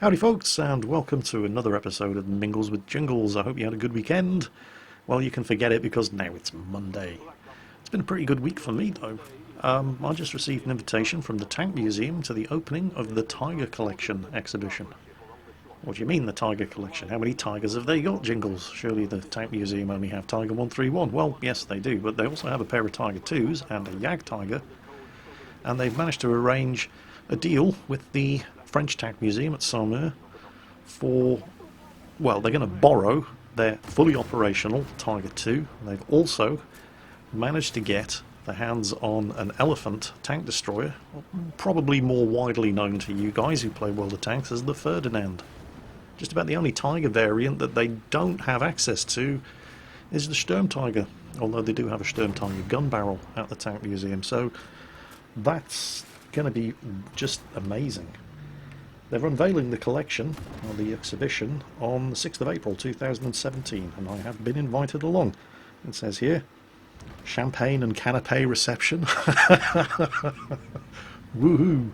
Howdy folks, and welcome to another episode of Mingles with Jingles. I hope you had a good weekend. Well, you can forget it because now it's Monday. It's been a pretty good week for me though. I just received an invitation from the Tank Museum to the opening of the Tiger Collection exhibition. What do you mean the Tiger Collection? How many tigers have they got, Jingles? Surely the Tank Museum only have Tiger 131. Well, yes they do, but they also have a pair of Tiger 2s and a Yag Tiger. And they've managed to arrange a deal with the French Tank Museum at Saumur for, well, they're going to borrow their fully operational Tiger 2. They've also managed to get their hands on an Elephant tank destroyer, probably more widely known to you guys who play World of Tanks as the Ferdinand. Just about the only Tiger variant that they don't have access to is the Sturm Tiger, although they do have a Sturm Tiger gun barrel at the Tank Museum, so that's going to be just amazing. They're unveiling the collection, or the exhibition, on the 6th of April 2017, and I have been invited along. It says here, champagne and canapé reception. Woohoo!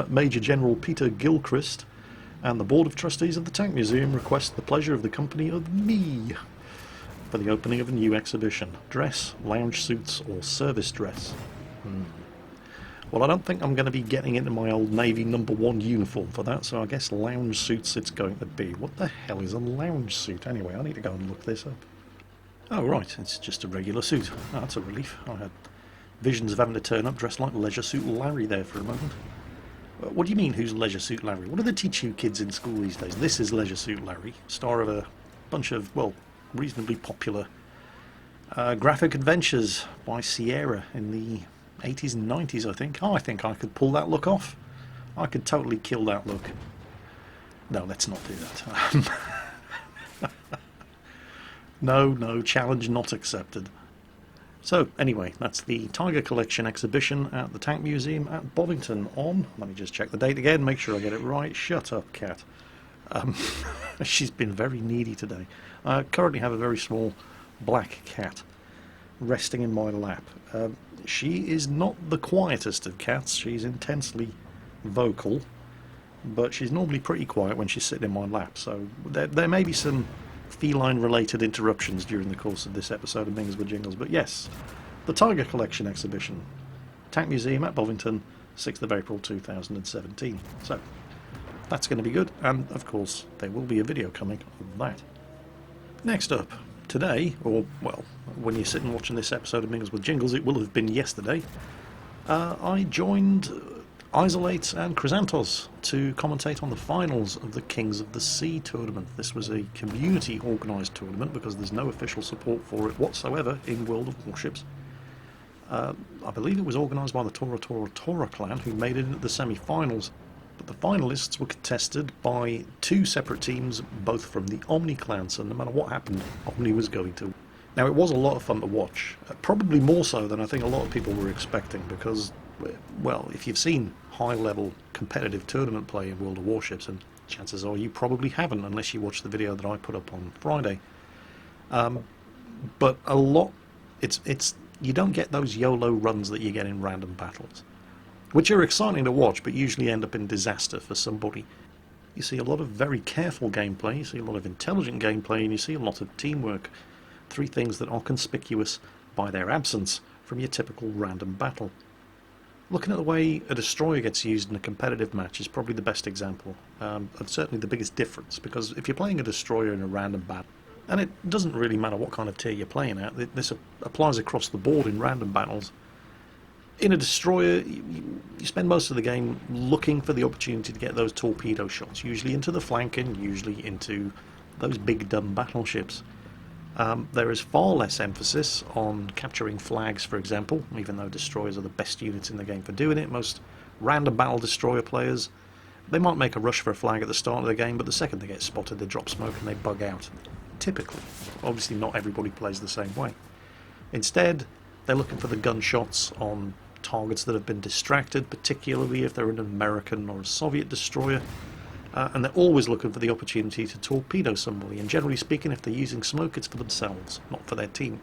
Major General Peter Gilchrist and the Board of Trustees of the Tank Museum request the pleasure of the company of me for the opening of a new exhibition. Dress, lounge suits, or service dress. Well, I don't think I'm going to be getting into my old Navy #1 uniform for that, so I guess lounge suits it's going to be. What the hell is a lounge suit anyway? I need to go and look this up. Oh right, it's just a regular suit. Oh, that's a relief. I had visions of having to turn up dressed like Leisure Suit Larry there for a moment. What do you mean, who's Leisure Suit Larry? What do they teach you kids in school these days? This is Leisure Suit Larry, star of a bunch of, well, reasonably popular graphic adventures by Sierra in the 80s and 90s, I think. Oh, I think I could pull that look off. I could totally kill that look. No, let's not do that. No, challenge not accepted. So, anyway, that's the Tiger Collection exhibition at the Tank Museum at Bovington on, let me just check the date again, make sure I get it right. Shut up, cat. She's been very needy today. I currently have a very small black cat resting in my lap. She is not the quietest of cats. She's intensely vocal, but she's normally pretty quiet when she's sitting in my lap, so there may be some feline-related interruptions during the course of this episode of Mingles with Jingles. But yes, the Tiger Collection exhibition, Tank Museum at Bovington, 6th of April 2017. So, that's going to be good, and of course there will be a video coming of that. Next up, today, or, well, when you're sitting watching this episode of Mingles with Jingles, it will have been yesterday, I joined Isolate and Chrysanthos to commentate on the finals of the Kings of the Sea tournament. This was a community organised tournament because there's no official support for it whatsoever in World of Warships. I believe it was organised by the Tora clan, who made it into the semi-finals. But the finalists were contested by two separate teams, both from the Omni clan, so no matter what happened, Omni was going to. Now, it was a lot of fun to watch, probably more so than I think a lot of people were expecting, because, well, if you've seen high-level competitive tournament play in World of Warships, and chances are you probably haven't unless you watched the video that I put up on Friday. But a lot, you don't get those YOLO runs that you get in random battles, which are exciting to watch, but usually end up in disaster for somebody. You see a lot of very careful gameplay, you see a lot of intelligent gameplay, and you see a lot of teamwork. Three things that are conspicuous by their absence from your typical random battle. Looking at the way a destroyer gets used in a competitive match is probably the best example, and certainly the biggest difference, because if you're playing a destroyer in a random battle, and it doesn't really matter what kind of tier you're playing at, this applies across the board in random battles. In a destroyer, you spend most of the game looking for the opportunity to get those torpedo shots, usually into the flank and usually into those big dumb battleships. There is far less emphasis on capturing flags, for example, even though destroyers are the best units in the game for doing it. Most random battle destroyer players, they might make a rush for a flag at the start of the game, but the second they get spotted they drop smoke and they bug out. Typically. Obviously not everybody plays the same way. Instead, they're looking for the gunshots on targets that have been distracted, particularly if they're an American or a Soviet destroyer. And they're always looking for the opportunity to torpedo somebody, and generally speaking, if they're using smoke, it's for themselves, not for their team.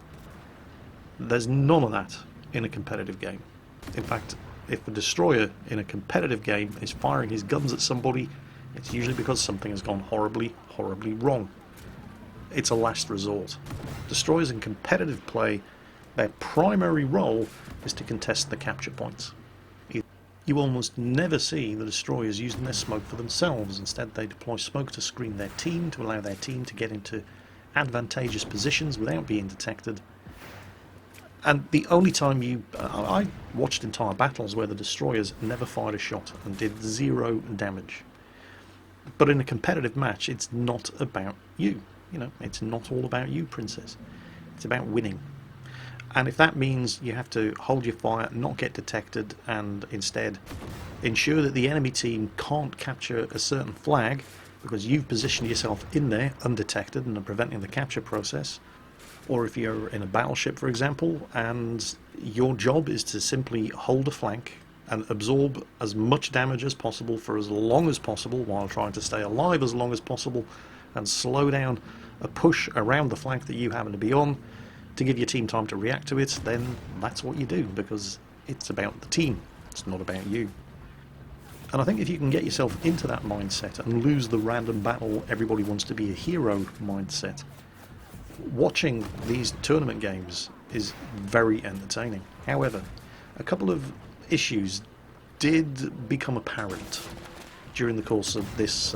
There's none of that in a competitive game. In fact, if a destroyer in a competitive game is firing his guns at somebody, It's usually because something has gone horribly, horribly wrong. It's a last resort. Destroyers in competitive play, their primary role is to contest the capture points. You almost never see the destroyers using their smoke for themselves. Instead, they deploy smoke to screen their team, to allow their team to get into advantageous positions without being detected. And the only time I watched entire battles where the destroyers never fired a shot and did 0 damage. But in a competitive match, it's not about you. You know, it's not all about you, Princess. It's about winning. And if that means you have to hold your fire, not get detected, and instead ensure that the enemy team can't capture a certain flag because you've positioned yourself in there undetected and are preventing the capture process, or if you're in a battleship, for example, and your job is to simply hold a flank and absorb as much damage as possible for as long as possible while trying to stay alive as long as possible and slow down a push around the flank that you happen to be on to give your team time to react to it, then that's what you do, because it's about the team, it's not about you. And I think if you can get yourself into that mindset and lose the random battle, everybody wants to be a hero mindset, watching these tournament games is very entertaining. However, a couple of issues did become apparent during the course of this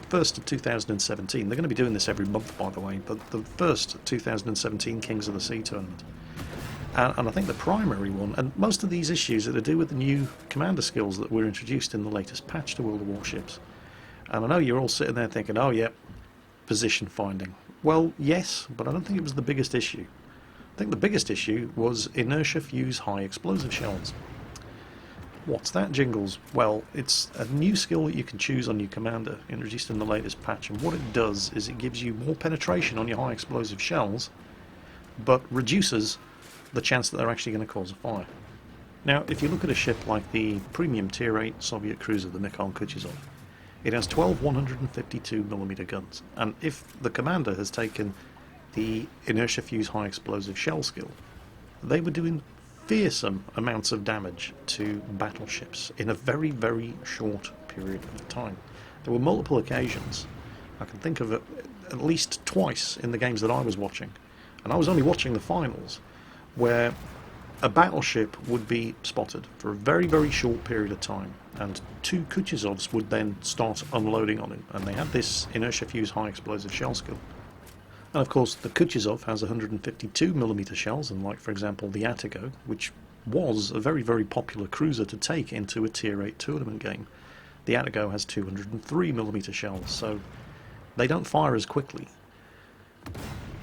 first of 2017. They're going to be doing this every month, by the way, but the first 2017 Kings of the Sea tournament. And I think the primary one, and most of these issues are to do with the new commander skills that were introduced in the latest patch to World of Warships. And I know you're all sitting there thinking, oh yeah, position finding. Well, yes, but I don't think it was the biggest issue. I think the biggest issue was inertia fuse high explosive shells. What's that, Jingles? Well, it's a new skill that you can choose on your commander, introduced in the latest patch, and what it does is it gives you more penetration on your high explosive shells, but reduces the chance that they're actually going to cause a fire. Now, if you look at a ship like the premium Tier 8 Soviet cruiser, the Mikhail Kutuzov, it has 12 152mm guns, and if the commander has taken the inertia fuse high explosive shell skill, they were doing fearsome amounts of damage to battleships in a very, very short period of time. There were multiple occasions, I can think of it at least twice in the games that I was watching, and I was only watching the finals, where a battleship would be spotted for a very, very short period of time, and 2 Kutuzovs would then start unloading on it, and they had this inertia fuse high explosive shell skill. And of course the Kutuzov has 152mm shells, unlike, for example, the Atago, which was a very, very popular cruiser to take into a Tier 8 tournament game. The Atago has 203mm shells, so they don't fire as quickly.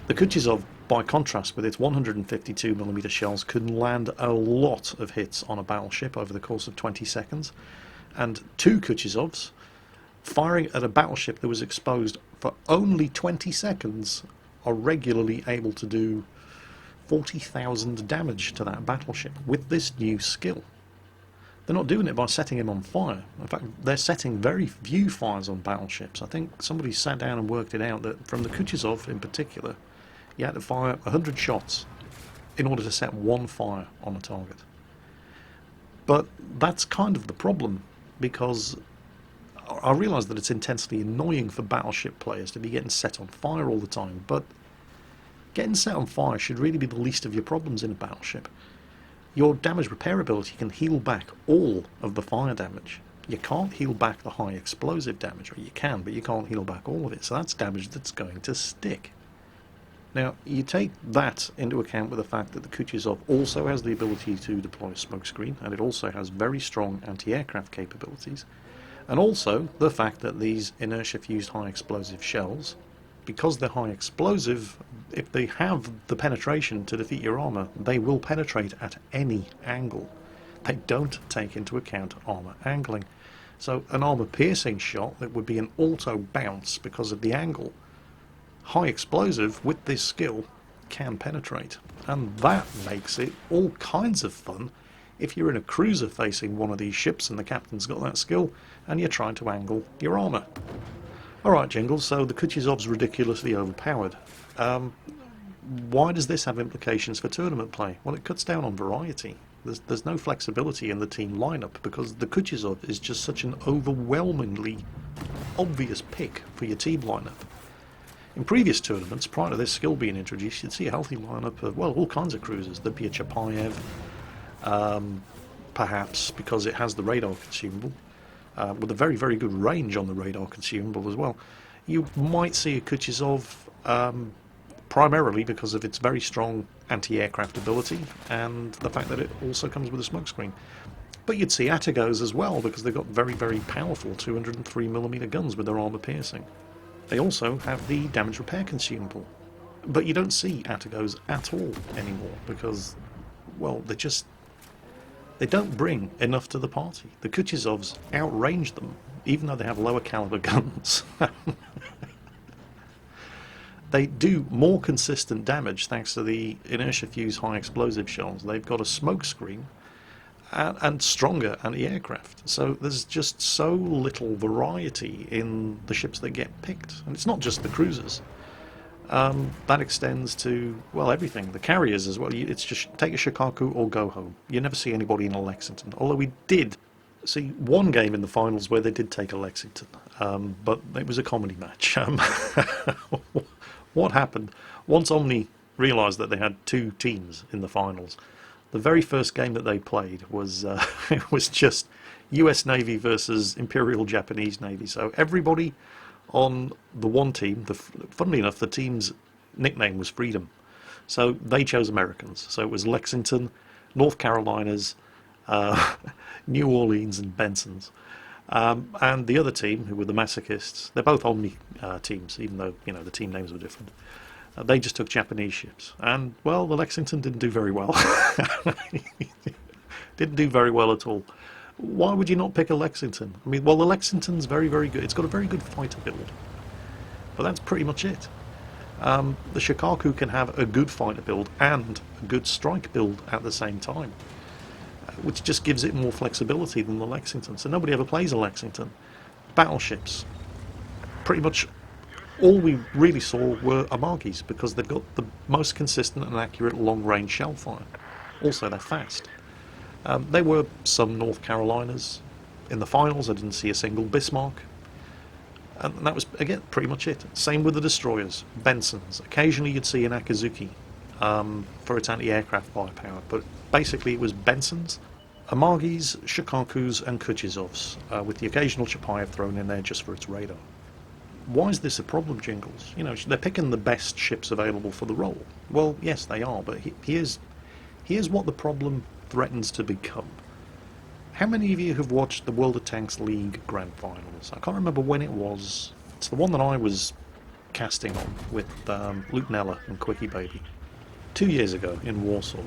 The Kutuzov, by contrast, with its 152mm shells, can land a lot of hits on a battleship over the course of 20 seconds, and 2 Kutuzovs, firing at a battleship that was exposed for only 20 seconds, are regularly able to do 40,000 damage to that battleship with this new skill. They're not doing it by setting him on fire. In fact, they're setting very few fires on battleships. I think somebody sat down and worked it out that from the Kutuzov in particular, you had to fire 100 shots in order to set 1 fire on a target. But that's kind of the problem, because I realise that it's intensely annoying for battleship players to be getting set on fire all the time, but getting set on fire should really be the least of your problems in a battleship. Your damage repair ability can heal back all of the fire damage. You can't heal back the high explosive damage, or you can, but you can't heal back all of it, so that's damage that's going to stick. Now, you take that into account with the fact that the Kutuzov also has the ability to deploy a smokescreen, and it also has very strong anti-aircraft capabilities, and also the fact that these inertia-fused high-explosive shells, because they're high-explosive, if they have the penetration to defeat your armour, they will penetrate at any angle. They don't take into account armour angling. So an armour-piercing shot that would be an auto-bounce because of the angle, high-explosive with this skill can penetrate. And that makes it all kinds of fun if you're in a cruiser facing one of these ships and the captain's got that skill and you're trying to angle your armour. Alright, Jingles, so the Kutuzov's ridiculously overpowered. Why does this have implications for tournament play? Well, it cuts down on variety. There's no flexibility in the team lineup because the Kutuzov is just such an overwhelmingly obvious pick for your team lineup. In previous tournaments, prior to this skill being introduced, you'd see a healthy lineup of, well, all kinds of cruisers. There'd be a Chapayev, perhaps because it has the radar consumable, with a very, very good range on the radar consumable as well. You might see a Kuchizov, primarily because of its very strong anti-aircraft ability and the fact that it also comes with a smokescreen. But you'd see Atagos as well because they've got very, very powerful 203mm guns with their armour piercing. They also have the damage repair consumable. But you don't see Atagos at all anymore because, well, they don't bring enough to the party. The Kuchizovs outrange them, even though they have lower caliber guns. They do more consistent damage thanks to the inertia fuse high explosive shells. They've got a smokescreen and stronger anti-aircraft. So there's just so little variety in the ships that get picked. And it's not just the cruisers. That extends to, well, everything. The carriers as well. It's just take a Shikaku or go home. You never see anybody in a Lexington. Although we did see one game in the finals where they did take a Lexington. But it was a comedy match. What happened? Once Omni realised that they had two teams in the finals, the very first game that they played was it was just US Navy versus Imperial Japanese Navy. So everybody on the one team, funnily enough, the team's nickname was Freedom. So they chose Americans. So it was Lexington, North Carolinas, New Orleans and Benson's. And the other team, who were the Masochists, they're both Omni teams, even though, you know, the team names were different. They just took Japanese ships. And, well, the Lexington didn't do very well. Didn't do very well at all. Why would you not pick a Lexington? I mean, well, the Lexington's very, very good. It's got a very good fighter build. But that's pretty much it. The Shikaku can have a good fighter build and a good strike build at the same time, which just gives it more flexibility than the Lexington. So nobody ever plays a Lexington. Battleships. Pretty much all we really saw were Amagis because they've got the most consistent and accurate long-range shell fire. Also, they're fast. There were some North Carolinas. In the finals, I didn't see a single Bismarck. And that was, again, pretty much it. Same with the destroyers. Bensons. Occasionally you'd see an Akazuki for its anti-aircraft firepower, but basically it was Bensons, Amagis, Shikakus and Kuchizovs, with the occasional Chapayev thrown in there just for its radar. Why is this a problem, Jingles? You know, they're picking the best ships available for the role. Well, yes, they are, but here's what the problem threatens to become. How many of you have watched the World of Tanks League Grand Finals? I can't remember when it was. It's the one that I was casting on with Luke Nella and Quickie Baby 2 years ago in Warsaw.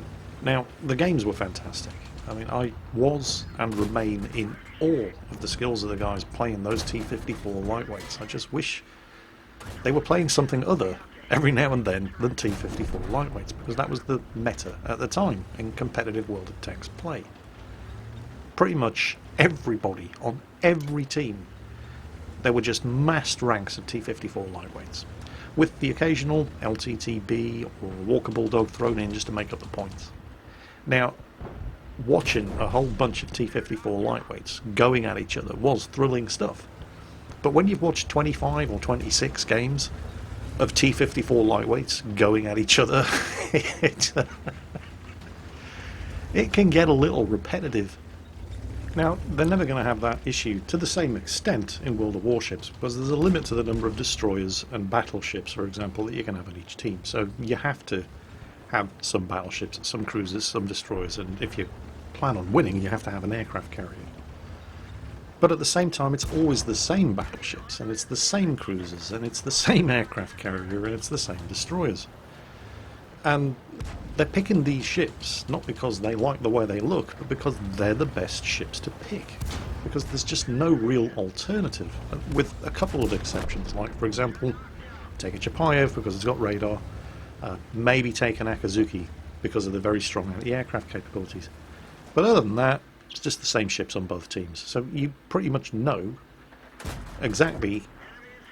Now, the games were fantastic. I mean, I was and remain in awe of the skills of the guys playing those T-54 lightweights. I just wish they were playing something other every now and then than T-54 lightweights, because that was the meta at the time in competitive World of Tanks play. Pretty much everybody on every team, there were just massed ranks of T-54 lightweights, with the occasional LTTB or Walker Bulldog thrown in just to make up the points. Now, watching a whole bunch of T-54 lightweights going at each other was thrilling stuff. But when you've watched 25 or 26 games of T-54 lightweights going at each other, it can get a little repetitive. Now, they're never going to have that issue to the same extent in World of Warships, because there's a limit to the number of destroyers and battleships, for example, that you can have on each team. So you have to have some battleships, some cruisers, some destroyers, and if you plan on winning, you have to have an aircraft carrier. But at the same time, it's always the same battleships, and it's the same cruisers, and it's the same aircraft carrier, and it's the same destroyers. And they're picking these ships not because they like the way they look, but because they're the best ships to pick. Because there's just no real alternative, with a couple of exceptions. Like, for example, take a Chapayev because it's got radar, maybe take an Akazuki because of the very strong anti-aircraft capabilities. But other than that, it's just the same ships on both teams. So you pretty much know exactly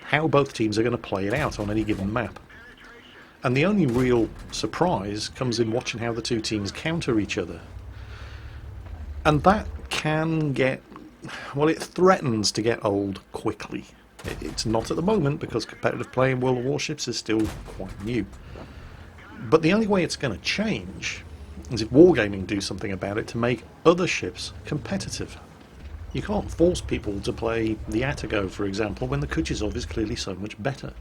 how both teams are going to play it out on any given map. And the only real surprise comes in watching how the two teams counter each other. And that can get, well, it threatens to get old quickly. It's not at the moment because competitive play in World of Warships is still quite new. But the only way it's going to change is if Wargaming do something about it to make other ships competitive. You can't force people to play the Atago, for example, when the Kuchezov is clearly so much better.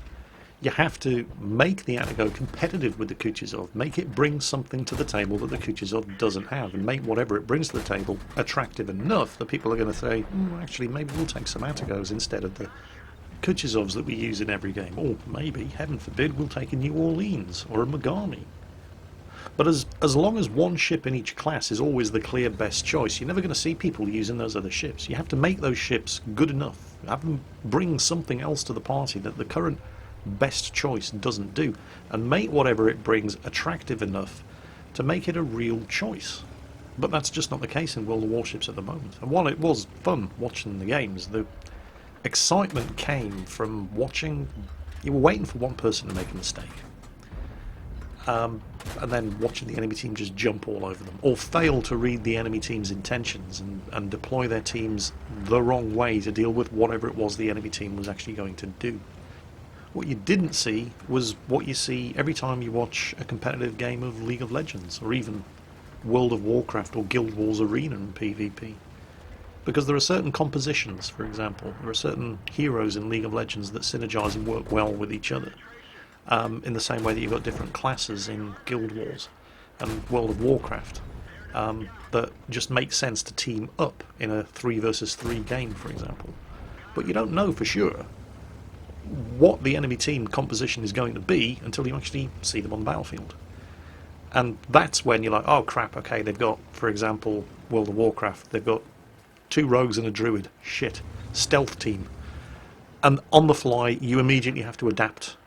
You have to make the Atago competitive with the Kuchezov, make it bring something to the table that the Kuchezov doesn't have, and make whatever it brings to the table attractive enough that people are going to say, actually, maybe we'll take some Atagos instead of the Kuchezovs that we use in every game. Or maybe, heaven forbid, we'll take a New Orleans or a Mogami. But as long as one ship in each class is always the clear best choice, you're never going to see people using those other ships. You have to make those ships good enough, have them bring something else to the party that the current best choice doesn't do, and make whatever it brings attractive enough to make it a real choice. But that's just not the case in World of Warships at the moment. And while it was fun watching the games, the excitement came from watching. You were waiting for one person to make a mistake, and then watching the enemy team just jump all over them, or fail to read the enemy team's intentions and deploy their teams the wrong way to deal with whatever it was the enemy team was actually going to do. What you didn't see was what you see every time you watch a competitive game of League of Legends, or even World of Warcraft or Guild Wars Arena in PvP. Because there are certain compositions, for example, there are certain heroes in League of Legends that synergize and work well with each other. In the same way that you've got different classes in Guild Wars and World of Warcraft that just make sense to team up in a 3 versus 3 game, for example. But you don't know for sure what the enemy team composition is going to be until you actually see them on the battlefield. And that's when you're like, oh crap, okay, they've got, for example, World of Warcraft, they've got 2 rogues and a druid. Shit. Stealth team. And on the fly, you immediately have to adapt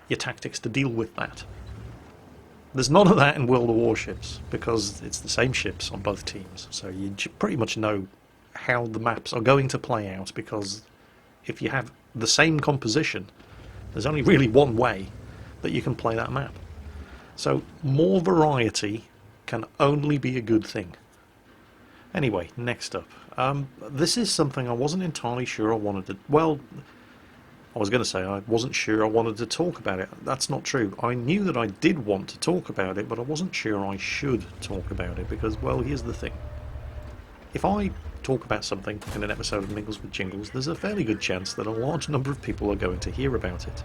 your tactics to deal with that. There's none of that in World of Warships, because it's the same ships on both teams. So you pretty much know how the maps are going to play out, because if you have the same composition, there's only really one way that you can play that map. So more variety can only be a good thing. Anyway, next up. This is something I wasn't entirely sure I wanted to... Well, I was going to say I wasn't sure I wanted to talk about it. That's not true. I knew that I did want to talk about it, but I wasn't sure I should talk about it, because, well, here's the thing. If I talk about something in an episode of Mingles with Jingles, there's a fairly good chance that a large number of people are going to hear about it.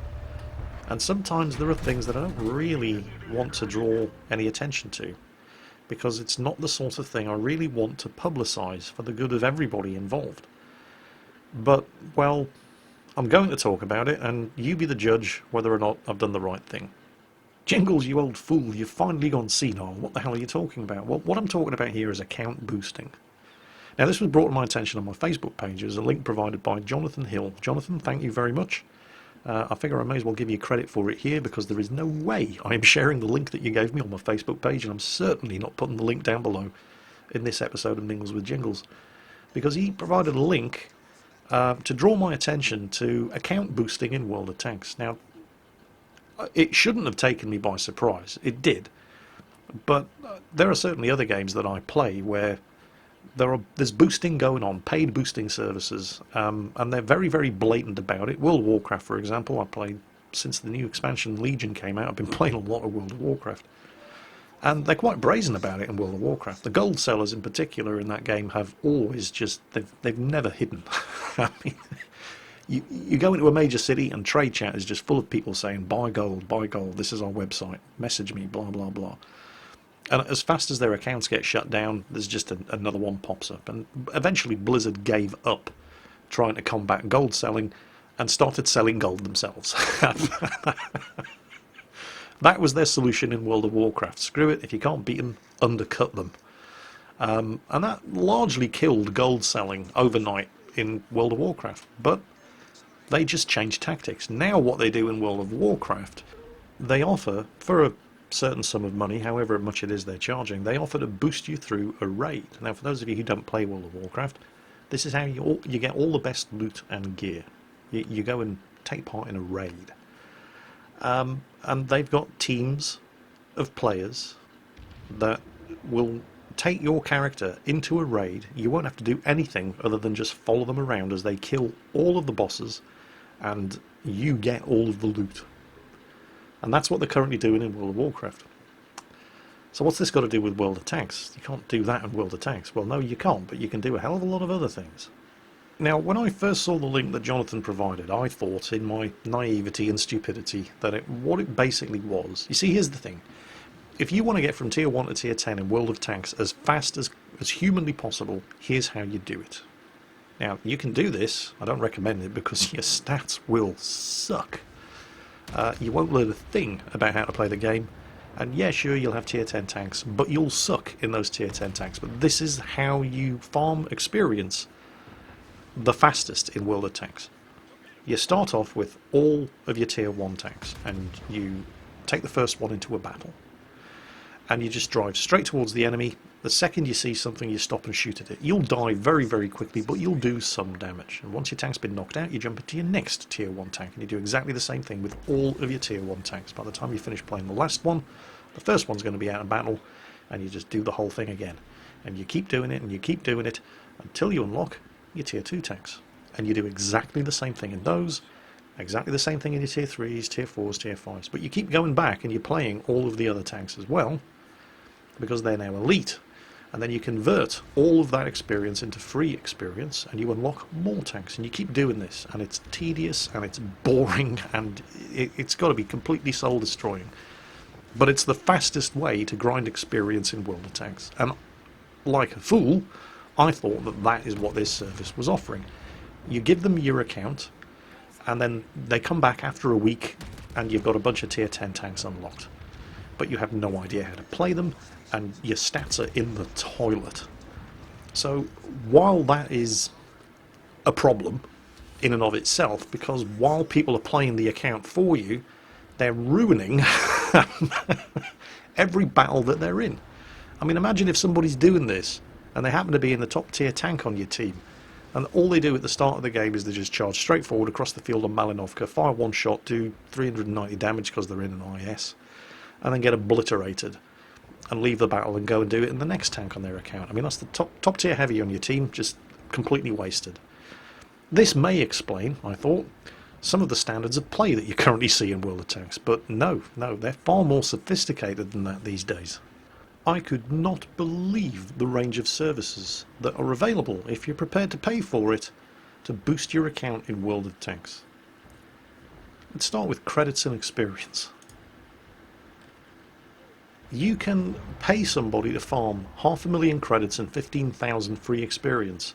And sometimes there are things that I don't really want to draw any attention to, because it's not the sort of thing I really want to publicise for the good of everybody involved. But, well, I'm going to talk about it, and you be the judge whether or not I've done the right thing. Jingles, you old fool, you've finally gone senile. What the hell are you talking about? Well, what I'm talking about here is account boosting. Now, this was brought to my attention on my Facebook page as a link provided by Jonathan Hill. Jonathan, thank you very much. I figure I may as well give you credit for it here, because there is no way I am sharing the link that you gave me on my Facebook page, and I'm certainly not putting the link down below in this episode of Mingles with Jingles, because he provided a link to draw my attention to account boosting in World of Tanks. Now, it shouldn't have taken me by surprise. It did. But there are certainly other games that I play where there's boosting going on, paid boosting services, and they're very, very blatant about it. World of Warcraft, for example, I played since the new expansion Legion came out. I've been playing a lot of World of Warcraft. And they're quite brazen about it in World of Warcraft. The gold sellers in particular in that game have always just, they've never hidden. I mean, you go into a major city and trade chat is just full of people saying, buy gold, this is our website, message me, blah, blah, blah. And as fast as their accounts get shut down, there's just another one pops up. And eventually Blizzard gave up trying to combat gold selling and started selling gold themselves. That was their solution in World of Warcraft. Screw it, if you can't beat them, undercut them. And that largely killed gold selling overnight in World of Warcraft. But they just changed tactics. Now what they do in World of Warcraft, they offer, for a certain sum of money, however much it is they're charging, they offer to boost you through a raid. Now, for those of you who don't play World of Warcraft, this is how you get all the best loot and gear. You go and take part in a raid. And they've got teams of players that will take your character into a raid. You won't have to do anything other than just follow them around as they kill all of the bosses and you get all of the loot. And that's what they're currently doing in World of Warcraft. So what's this got to do with World of Tanks? You can't do that in World of Tanks. Well, no, you can't, but you can do a hell of a lot of other things. Now, when I first saw the link that Jonathan provided, I thought, in my naivety and stupidity, that what it basically was... You see, here's the thing. If you want to get from Tier 1 to Tier 10 in World of Tanks as fast as humanly possible, here's how you do it. Now, you can do this. I don't recommend it because your stats will suck. You won't learn a thing about how to play the game. And yeah, sure, you'll have Tier 10 tanks, but you'll suck in those Tier 10 tanks. But this is how you farm experience the fastest in World of Tanks. You start off with all of your Tier 1 tanks, and you take the first one into a battle. And you just drive straight towards the enemy. The second you see something, you stop and shoot at it. You'll die very, very quickly, but you'll do some damage. And once your tank's been knocked out, you jump into your next Tier 1 tank, and you do exactly the same thing with all of your Tier 1 tanks. By the time you finish playing the last one, the first one's going to be out of battle, and you just do the whole thing again. And you keep doing it, and you keep doing it, until you unlock your Tier 2 tanks. And you do exactly the same thing in those, exactly the same thing in your Tier 3s, Tier 4s, Tier 5s. But you keep going back, and you're playing all of the other tanks as well, because they're now elite. And then you convert all of that experience into free experience, and you unlock more tanks, and you keep doing this, and it's tedious and it's boring, and it's got to be completely soul destroying, but it's the fastest way to grind experience in World of Tanks. And like a fool, I thought that that is what this service was offering. You give them your account, and then they come back after a week and you've got a bunch of Tier 10 tanks unlocked, but you have no idea how to play them, and your stats are in the toilet. So while that is a problem in and of itself, because while people are playing the account for you, they're ruining every battle that they're in. I mean, imagine if somebody's doing this and they happen to be in the top tier tank on your team, and all they do at the start of the game is they just charge straight forward across the field on Malinovka, fire one shot, do 390 damage because they're in an IS, and then get obliterated and leave the battle and go and do it in the next tank on their account. I mean, that's the top tier heavy on your team, just completely wasted. This may explain, I thought, some of the standards of play that you currently see in World of Tanks, but no, they're far more sophisticated than that these days. I could not believe the range of services that are available if you're prepared to pay for it to boost your account in World of Tanks. Let's start with credits and experience. You can pay somebody to farm 500,000 credits and 15,000 free experience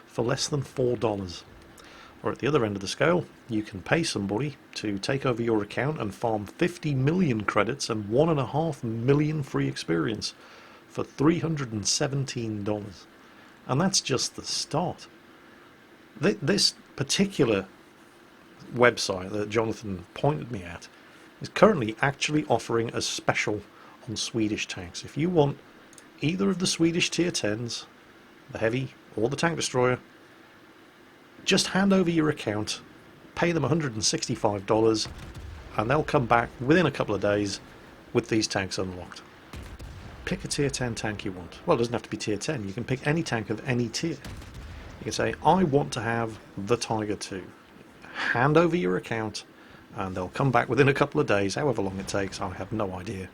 for less than $4. Or at the other end of the scale, you can pay somebody to take over your account and farm 50 million credits and 1.5 million free experience for $317. And that's just the start. This particular website that Jonathan pointed me at is currently actually offering a special on Swedish tanks. If you want either of the Swedish Tier 10s, the Heavy or the Tank Destroyer, just hand over your account, pay them $165, and they'll come back within a couple of days with these tanks unlocked. Pick a Tier 10 tank you want. Well, it doesn't have to be Tier 10. You can pick any tank of any tier. You can say, I want to have the Tiger 2. Hand over your account, and they'll come back within a couple of days, however long it takes, I have no idea.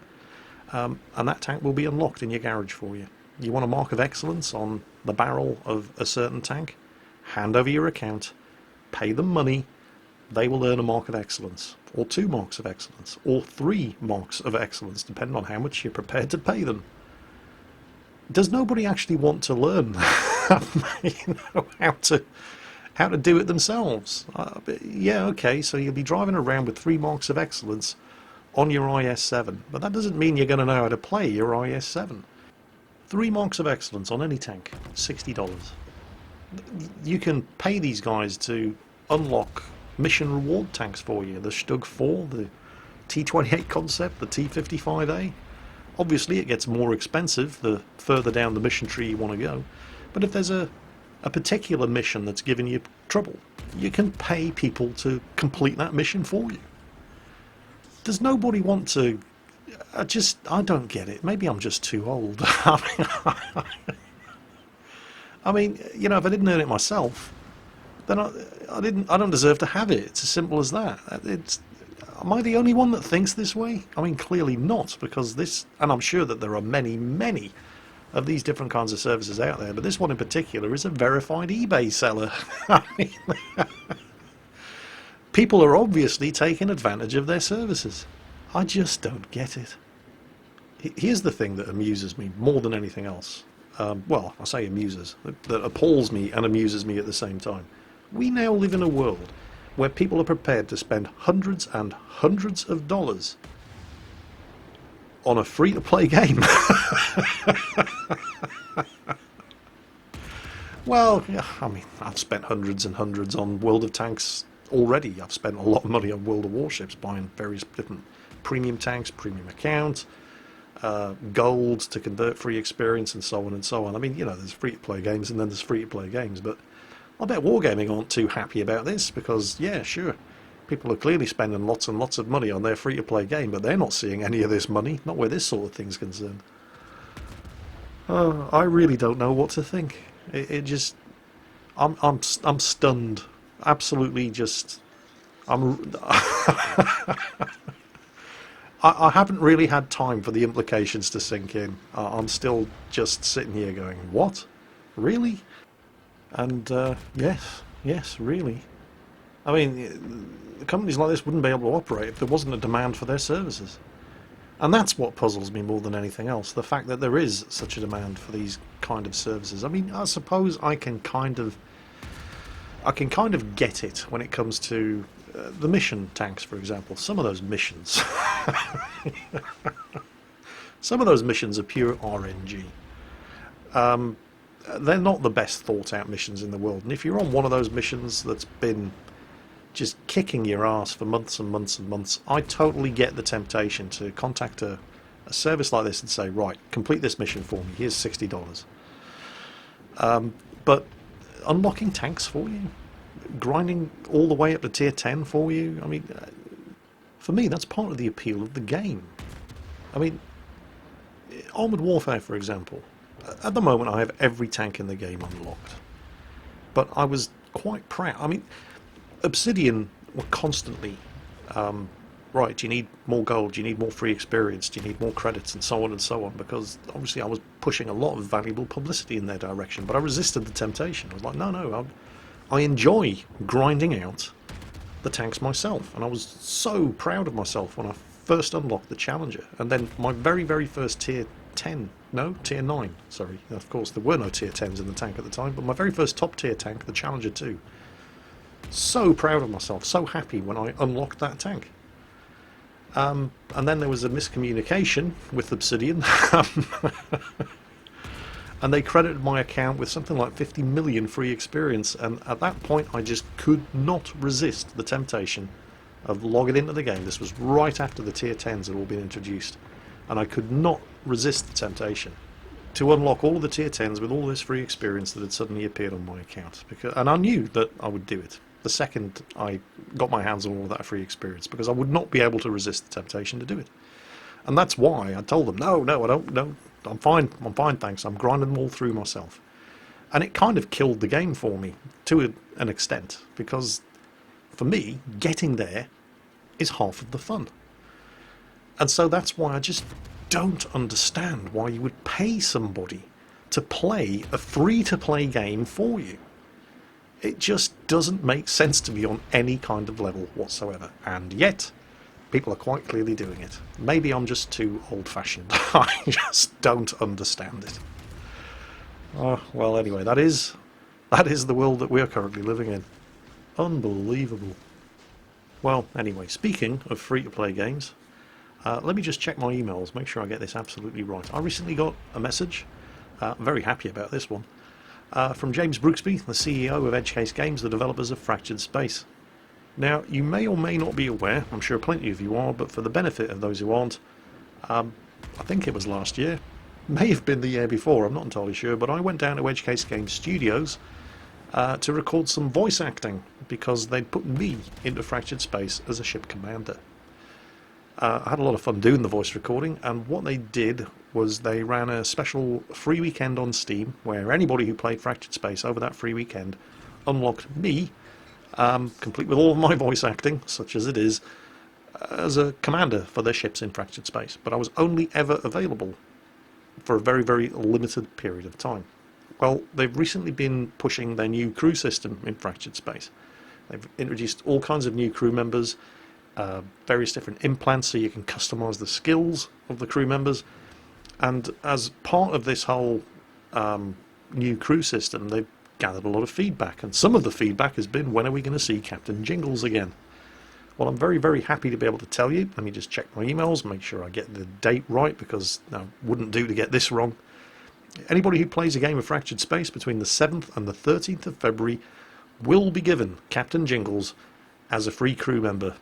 And that tank will be unlocked in your garage for you. You want a mark of excellence on the barrel of a certain tank? Hand over your account, pay them money, they will earn a mark of excellence, or 2 marks of excellence, or 3 marks of excellence, depending on how much you're prepared to pay them. Does nobody actually want to learn how to do it themselves? Yeah, okay, so you'll be driving around with 3 marks of excellence on your IS-7, but that doesn't mean you're going to know how to play your IS-7. 3 marks of excellence on any tank, $60. You can pay these guys to unlock mission reward tanks for you, the Stug 4, the T-28 concept, the T-55A. Obviously it gets more expensive the further down the mission tree you want to go, but if there's a particular mission that's giving you trouble, you can pay people to complete that mission for you. Does nobody want to... I don't get it. Maybe I'm just too old. I mean, you know, if I didn't earn it myself, then I don't deserve to have it. It's as simple as that. Am I the only one that thinks this way? I mean, clearly not, because this, and I'm sure that there are many, many of these different kinds of services out there, but this one in particular is a verified eBay seller. I mean, people are obviously taking advantage of their services. I just don't get it. Here's the thing that amuses me more than anything else. Well, I say amuses, that appalls me and amuses me at the same time. We now live in a world where people are prepared to spend hundreds and hundreds of dollars on a free-to-play game. Well, yeah, I mean, I've spent hundreds and hundreds on World of Tanks already. I've spent a lot of money on World of Warships, buying various different premium tanks, premium accounts, gold to convert free experience, and so on and so on. I mean, you know, there's free-to-play games and then there's free-to-play games, but I bet Wargaming aren't too happy about this because, yeah, sure, people are clearly spending lots and lots of money on their free-to-play game, but they're not seeing any of this money, not where this sort of thing's concerned. I really don't know what to think. It just, I'm stunned, absolutely just, I haven't really had time for the implications to sink in. I'm still just sitting here going, what? Really? And yes, really. I mean, companies like this wouldn't be able to operate if there wasn't a demand for their services. And that's what puzzles me more than anything else, the fact that there is such a demand for these kind of services. I mean, I suppose I can kind of get it when it comes to the mission tanks, for example. Some of those missions, some of those missions are pure RNG. They're not the best thought out missions in the world, and if you're on one of those missions that's been just kicking your ass for months and months and months, I totally get the temptation to contact a service like this and say, right, complete this mission for me, here's $60. But unlocking tanks for you, grinding all the way up to tier 10 for you, I mean, for me that's part of the appeal of the game. I mean, Armoured Warfare, for example, at the moment I have every tank in the game unlocked, but I was quite proud. I mean, Obsidian were constantly, right, do you need more gold, do you need more free experience, do you need more credits, and so on, because obviously I was pushing a lot of valuable publicity in their direction, but I resisted the temptation. I was like, no, I enjoy grinding out the tanks myself, and I was so proud of myself when I first unlocked the Challenger, and then my very, very first tier 9, sorry, of course there were no tier 10s in the tank at the time, but my very first top tier tank, the Challenger 2, so proud of myself, so happy when I unlocked that tank. And then there was a miscommunication with Obsidian, and they credited my account with something like 50 million free experience, and at that point I just could not resist the temptation of logging into the game. This was right after the tier 10s had all been introduced, and I could not resist the temptation to unlock all of the tier 10s with all this free experience that had suddenly appeared on my account, and I knew that I would do it the second I got my hands on all of that free experience, because I would not be able to resist the temptation to do it. And that's why I told them, no, I don't, no, I'm fine, thanks, I'm grinding them all through myself. And it kind of killed the game for me, to an extent, because for me, getting there is half of the fun. And so that's why I just don't understand why you would pay somebody to play a free-to-play game for you. It just doesn't make sense to me on any kind of level whatsoever. And yet, people are quite clearly doing it. Maybe I'm just too old-fashioned. I just don't understand it. Well, anyway, that is the world that we're currently living in. Unbelievable. Well, anyway, speaking of free-to-play games, let me just check my emails, make sure I get this absolutely right. I recently got a message, very happy about this one, from James Brooksby, the CEO of Edgecase Games, the developers of Fractured Space. Now, you may or may not be aware, I'm sure plenty of you are, but for the benefit of those who aren't, I think it was last year, may have been the year before, I'm not entirely sure, but I went down to Edgecase Games Studios to record some voice acting, because they'd put me into Fractured Space as a ship commander. I had a lot of fun doing the voice recording, and what they did was they ran a special free weekend on Steam where anybody who played Fractured Space over that free weekend unlocked me, complete with all of my voice acting, such as it is, as a commander for their ships in Fractured Space. But I was only ever available for a very, very limited period of time. Well, they've recently been pushing their new crew system in Fractured Space. They've introduced all kinds of new crew members, various different implants so you can customize the skills of the crew members. And as part of this whole new crew system, they've gathered a lot of feedback. And some of the feedback has been, when are we going to see Captain Jingles again? Well, I'm very, very happy to be able to tell you. Let me just check my emails, make sure I get the date right, because I wouldn't do to get this wrong. Anybody who plays a game of Fractured Space between the 7th and the 13th of February will be given Captain Jingles as a free crew member.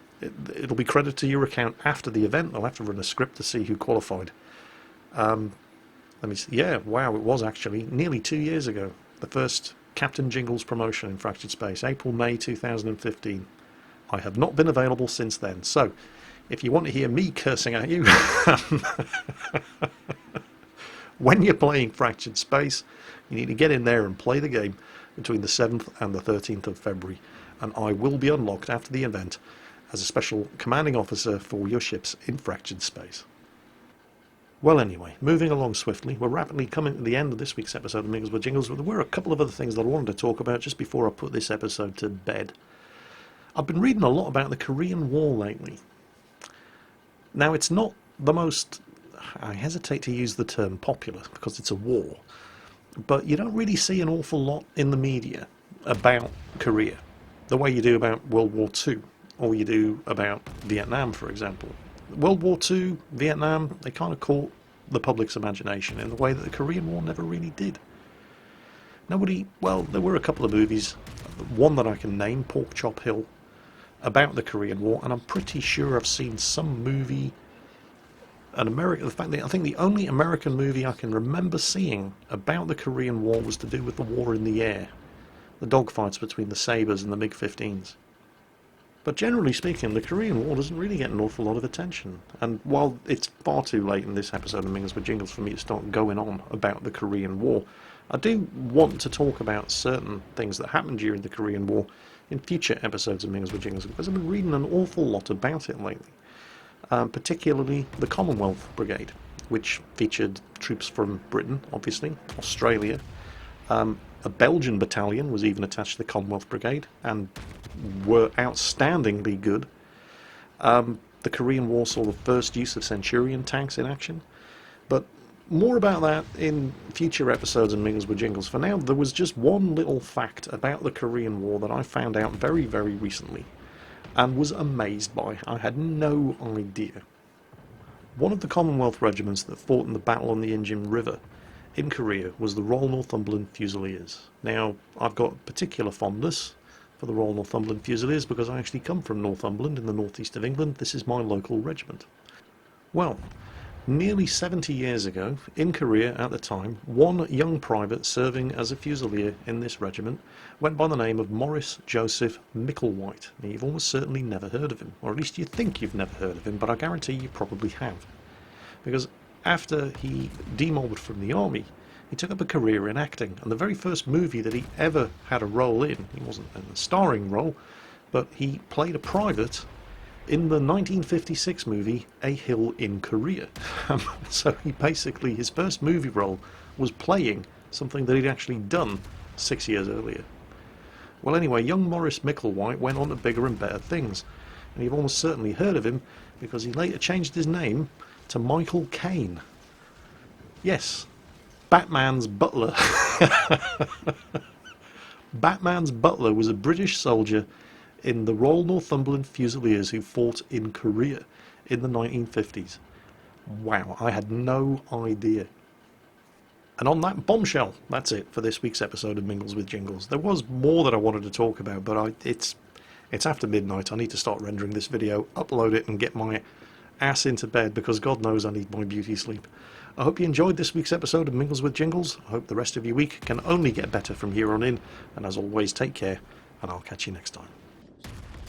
It'll be credited to your account after the event. I'll have to run a script to see who qualified. Let me see. Yeah, wow, it was actually nearly 2 years ago. The first Captain Jingles promotion in Fractured Space, April, May 2015. I have not been available since then. So, if you want to hear me cursing at you when you're playing Fractured Space, you need to get in there and play the game between the 7th and the 13th of February. And I will be unlocked after the event as a special commanding officer for your ships in Fractured Space. Well, anyway, moving along swiftly, we're rapidly coming to the end of this week's episode of Mingles with Jingles. There were a couple of other things that I wanted to talk about just before I put this episode to bed. I've been reading a lot about the Korean War lately. Now, it's not the most, I hesitate to use the term popular because it's a war, but you don't really see an awful lot in the media about Korea, the way you do about World War II, or you do about Vietnam, for example. World War II, Vietnam, they kind of caught the public's imagination in the way that the Korean War never really did. Nobody, well, there were a couple of movies, one that I can name, Pork Chop Hill, about the Korean War, and I'm pretty sure I've seen some movie, I think the only American movie I can remember seeing about the Korean War was to do with the war in the air, the dogfights between the Sabres and the MiG-15s. But generally speaking, the Korean War doesn't really get an awful lot of attention, and while it's far too late in this episode of Mingles with Jingles for me to start going on about the Korean War, I do want to talk about certain things that happened during the Korean War in future episodes of Mingles with Jingles, because I've been reading an awful lot about it lately. Particularly the Commonwealth Brigade, which featured troops from Britain, obviously, Australia. A Belgian battalion was even attached to the Commonwealth Brigade and were outstandingly good. The Korean War saw the first use of Centurion tanks in action, but more about that in future episodes of Mingles with Jingles. For now, there was just one little fact about the Korean War that I found out very, very recently and was amazed by. I had no idea. One of the Commonwealth regiments that fought in the battle on the Injin River in Korea was the Royal Northumberland Fusiliers. Now, I've got particular fondness for the Royal Northumberland Fusiliers because I actually come from Northumberland in the northeast of England. This is my local regiment. Well, nearly 70 years ago, in Korea at the time, one young private serving as a Fusilier in this regiment went by the name of Maurice Joseph Micklewhite. Now, you've almost certainly never heard of him, or at least you think you've never heard of him, but I guarantee you probably have. Because after he demobbed from the army, he took up a career in acting, and the very first movie that he ever had a role in, he wasn't in a starring role, but he played a private in the 1956 movie A Hill in Korea. So he basically, his first movie role was playing something that he'd actually done 6 years earlier. Well, anyway, young Maurice Micklewhite went on to bigger and better things, and you've almost certainly heard of him because he later changed his name to Michael Caine. Yes, Batman's butler. Batman's butler was a British soldier in the Royal Northumberland Fusiliers who fought in Korea in the 1950s. Wow, I had no idea. And on that bombshell, that's it for this week's episode of Mingles with Jingles. There was more that I wanted to talk about, but it's after midnight. I need to start rendering this video, upload it, and get my ass into bed, because God knows I need my beauty sleep. I hope you enjoyed this week's episode of Mingles with Jingles. I hope the rest of your week can only get better from here on in. And as always, take care, and I'll catch you next time.